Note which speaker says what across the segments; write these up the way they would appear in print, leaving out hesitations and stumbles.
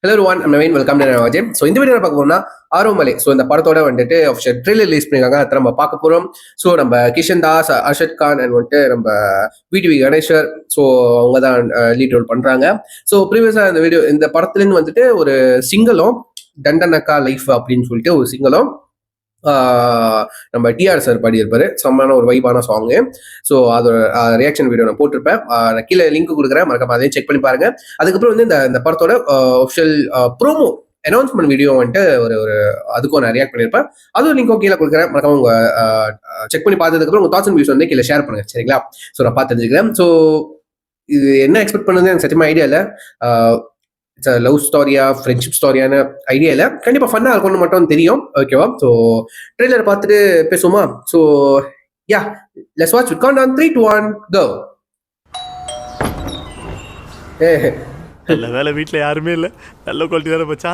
Speaker 1: Hello one Naveen, welcome to Ajay. So இந்த video பார்க்க போறோம்னா ஆரோமலை. ஸோ இந்த படத்தோட வந்துட்டு ஆஃபிஷியல் ட்ரெய்லர் ரிலீஸ் பண்ணிருக்காங்க, அதை நம்ம பார்க்க போறோம். ஸோ நம்ம கிஷன் தாஸ், அர்ஷத் கான் அண்ட் வந்துட்டு நம்ம விடிவி கணேஸ்வர், ஸோ அவங்க தான் லீட் ரோல் பண்றாங்க. ஸோ ப்ரீவியஸா இந்த வீடியோ இந்த படத்துலேருந்து வந்துட்டு ஒரு சிங்கலும் தண்டனக்கா லைஃப் அப்படின்னு சொல்லிட்டு ஒரு சிங்கலும் நம்ம டிஆர் சார் பாடியிருப்பாரு. செம்மான ஒரு வைபான சாங்கு. ஸோ அதோட ரியாக்ஷன் வீடியோ நான் போட்டிருப்பேன், நான் கீழே லிங்க் கொடுக்குறேன், மறக்காம அதையும் செக் பண்ணி பாருங்க. அதுக்கப்புறம் வந்து இந்த படத்தோட ஆஃபிஷியல் ப்ரோமோ அனௌன்ஸ்மெண்ட் வீடியோ வந்துட்டு ஒரு அதுக்கும் நான் ரியாக்ட் பண்ணியிருப்பேன். அதுவும் லிங்க்கும் கீழே கொடுக்குறேன், மறக்காம உங்க செக் பண்ணி பார்த்ததுக்கப்புறம் உங்க தாட்ஸ் அண்ட் வியூஸ் வந்து கீழே ஷேர் பண்ணுங்க, சரிங்களா? ஸோ நான் பார்த்து தெரிஞ்சுக்கிறேன். ஸோ இது என்ன எக்ஸ்பெக்ட் பண்ணுறது எனக்கு சத்தியமா ஐடியா இல்லை. இட்ஸ் லவ் ஸ்டோரியா, ஃப்ரெண்ட்ஷிப் ஸ்டோரியான ஐடியா இல்லை. கண்டிப்பாக ஃபன்னாக இருக்கும்னு மட்டும் தெரியும், ஓகேவா? ஸோ ட்ரெய்லர் பார்த்துட்டு பேசுவோமா? So yeah, let's watch. Count down 3 2 1 go.
Speaker 2: நல்ல வேலை வீட்டில் யாருமே இல்லை, நல்ல குவாலிட்டி தானே பச்சா.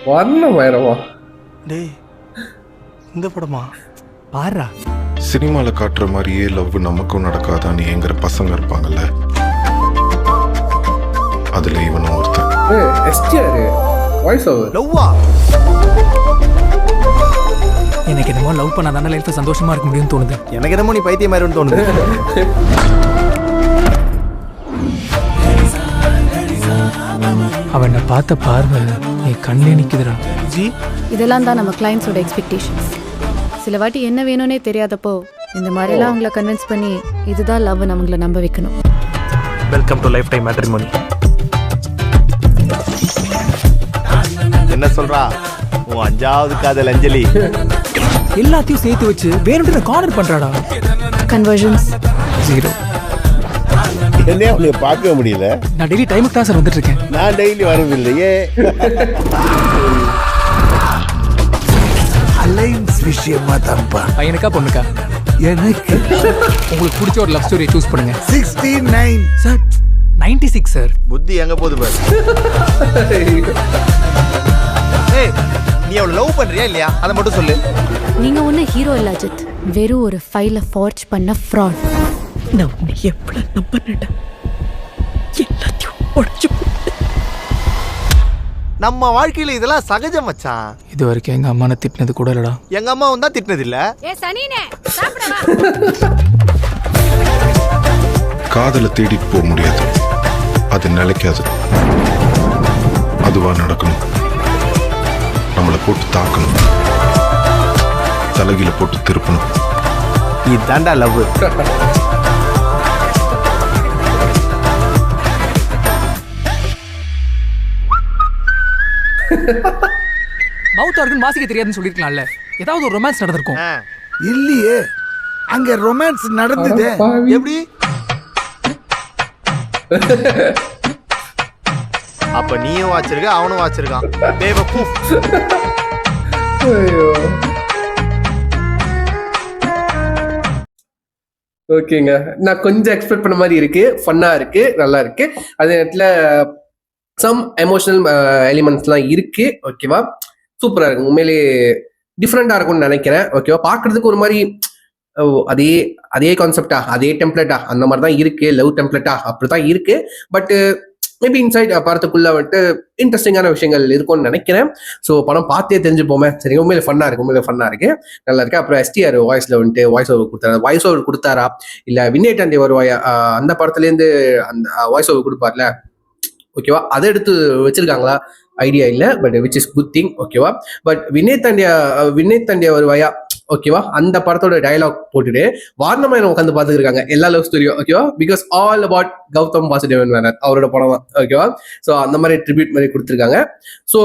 Speaker 1: வரணுமா?
Speaker 2: டேய், இந்த படமா பாரா.
Speaker 3: சினிமாவில் காட்டுற மாதிரியே லவ் நமக்கும் நடக்காதான்னு ஏங்குற பசங்க இருப்பாங்கல்ல, அதுல இவனும் ஒருத்தன்.
Speaker 4: எனக்கு என்னமோ லவ் பண்ணாதானே லைஃப்ல சந்தோஷமா இருக்க முடியும்னு தோணுது.
Speaker 2: எனக்கு என்னமோ நீ பைத்தியம் மாதிரி தோணுது.
Speaker 4: அவனை பார்த்த பார்வை என் கண்ணே நிக்குதுடா.
Speaker 2: ஜி,
Speaker 5: இதெல்லாம் தான் நம்ம கிளைண்ட்ஸோட எக்ஸ்பெக்டேஷன்ஸ். சில வாட்டி என்ன வேணும்னே தெரியாதப்போ இந்த மாதிரிலாம் அவங்கள கன்வின்ஸ் பண்ணி இதுதான் லவ் நம்மளை நம்ப வைக்கணும்.
Speaker 2: Welcome to life time matrimony. என்ன சொல்றா உன் 5வது காதல் அஞ்சலி?
Speaker 4: எல்லாத்தையும் சேர்த்து வச்சு வேணும்னு கார்னர் பண்றாடா.
Speaker 5: கன்வர்ஷன்ஸ்
Speaker 4: 0.
Speaker 6: என்ன உன்னை பார்க்க முடியல?
Speaker 4: நான் டெய்லி டைமுக்கு தான் சார் வந்துட்டு இருக்கேன்.
Speaker 6: நான் டெய்லி வரதில்லையே. அலைன்ஸ் விஷயமா தான்ப்பா.
Speaker 4: பையனுக்கா பொண்ணுக்கா?
Speaker 6: எனக்கு
Speaker 4: உங்களுக்கு பிடிச்ச ஒரு லவ் ஸ்டோரியை சூஸ் பண்ணுங்க.
Speaker 6: 69
Speaker 4: சார் 96 சார்.
Speaker 2: புத்தி எங்க போகுது பாரு. ஏய், நீ அவளை லவ் பண்றியா இல்லையா அதை மட்டும் சொல்லு.
Speaker 5: நீங்க ஒண்ணு ஹீரோ இல்ல அஜித், வெறும் ஒரு ஃபைல ஃபார்ஜ் பண்ண ஃப்ராட்.
Speaker 7: நான் உன்னை எவ்வளவு நம்பினேன், எல்லாத்தையும் உடைச்சு போட்டு.
Speaker 2: நம்ம வாழ்க்கையில இதெல்லாம் சகஜம் மச்சான்.
Speaker 4: இது வரைக்கும் எங்க அம்மா திட்டினது கூட இல்லடா.
Speaker 2: எங்க அம்மாவும் தான் திட்டினது இல்ல.
Speaker 3: காதலை தேடிட்டு போக முடியாது, அது நிலைக்காது. அதுவா நடக்கணும், நம்மளை போட்டு தாக்கணும், தலைகில போட்டு திருப்பணும்.
Speaker 2: இதாண்டா லவ்.
Speaker 4: மவுத் ஆர்கன் வாசிக்க தெரியாதுன்னு சொல்லிருக்கலாம்ல. ஏதாவது ஒரு ரொமான்ஸ் நடந்திருக்கும்.
Speaker 6: இல்லையே, அங்க ரொமான்ஸ் நடந்தது.
Speaker 2: எப்படி? அப்ப நீயும் வாச்சிருக்க, அவனும் வாச்சிருக்கான்.
Speaker 1: ஓகேங்க, நான் கொஞ்சம் எக்ஸ்பெக்ட் பண்ண மாதிரி இருக்கு. ஃபன்னா இருக்கு, நல்லா இருக்கு. அதே நேரத்தில் சம் எமோஷனல் எலிமெண்ட்ஸ்லாம் இருக்கு, ஓகேவா? சூப்பரா இருக்கு, உண்மையிலே டிஃப்ரெண்டா இருக்கும்னு நினைக்கிறேன், ஓகேவா? பார்க்கறதுக்கு ஒரு மாதிரி அதே கான்செப்டா, அதே டெம்ப்ளேட்டா அந்த மாதிரி தான் இருக்கு. லவ் டெம்ப்ளேட்டா அப்படிதான் இருக்கு. பட் மேபி இன்சைட் படத்துக்குள்ள வந்துட்டு இன்ட்ரெஸ்டிங்கான விஷயங்கள் இருக்கும்னு நினைக்கிறேன். ஸோ படம் பார்த்தே தெரிஞ்சுப்போமே. சரி, உண்மையில ஃபன்னா இருக்கு, உண்மையில ஃபன்னா இருக்கு, நல்லா இருக்கு. அப்புறம் STR வாய்ஸ்ல வந்துட்டு வாய்ஸ் ஓவர் கொடுத்தாரா இல்ல வினய் தாண்டி வருவாயா அந்த படத்துலேருந்து அந்த வாய்ஸ் ஓவர் கொடுப்பார்ல, ஓகேவா? அதை எடுத்து வச்சிருக்காங்களா ஐடியா இல்லை, but which is good thing, ஓகேவா? பட் வினய் தாண்டியா வருவாயா, ஓகேவா? அந்த படத்தோட டயலாக் போட்டுட்டு வாரணமாயணம் உட்காந்து பார்த்துருக்காங்க எல்லா லவ் ஸ்டோரியும், ஓகேவா? Because all about Gautham Vasudevan Menon, அவரோட படம் தான், ஓகேவா? ஸோ அந்த மாதிரி ட்ரிபியூட் மாதிரி கொடுத்துருக்காங்க. ஸோ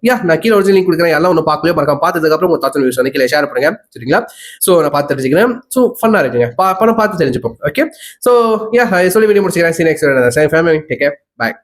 Speaker 1: யா, நான் கீழே ஒரிஜினல் லிங்க் கொடுக்குறேன். எல்லாம் ஒன்று பார்க்கலையோ மறக்காம பார்த்ததுக்கப்புறம் உங்க தாட்ஸ் நியூஸ் வந்து கீழே ஷேர் பண்ணுங்க, சரிங்களா? ஸோ நான் பார்த்து தெரிஞ்சுக்கிறேன். ஸோ ஃபன்னா இருக்குங்க, படம் பார்த்து தெரிஞ்சுப்போம், ஓகே? ஸோ யா, சொல்லி வீடியோ முடிச்சுக்கிறேன். See you next time. Same family. Take care. Bye.